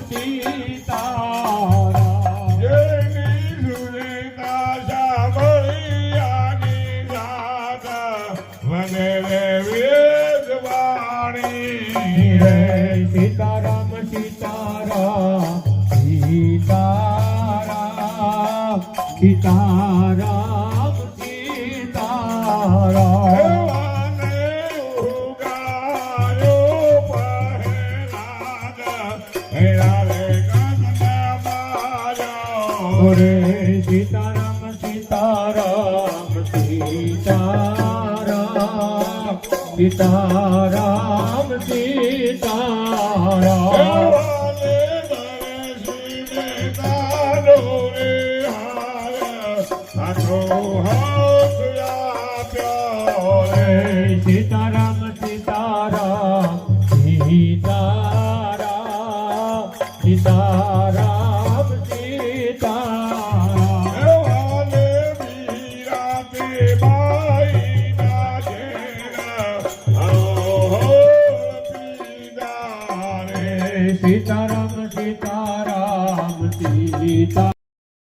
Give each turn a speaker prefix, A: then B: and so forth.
A: સીતારામ
B: જેની સુરતા સાંભળિયાની જાત વગેરે વેદવાણી
A: રે સીતારામ સીતારામ સીતારામ સીતારામ સીતારામ
B: દેવાને ઉગાયો પહેરાદ હેરાલે કંદને માર્યો
A: રે સીતારામ સીતારામ સીતારામ સીતારામ સીતારામ
B: દેવાને દર્શિને તારો રે હાર આખો હાથ આપ્યો રે
A: સીતારામ સીતારામ સીતારામ સીતારામ સીતારામ
B: દેવાને વીરાતે બાઈના જેના હો પીડા રે
A: સીતારામ સીતારામ સીતા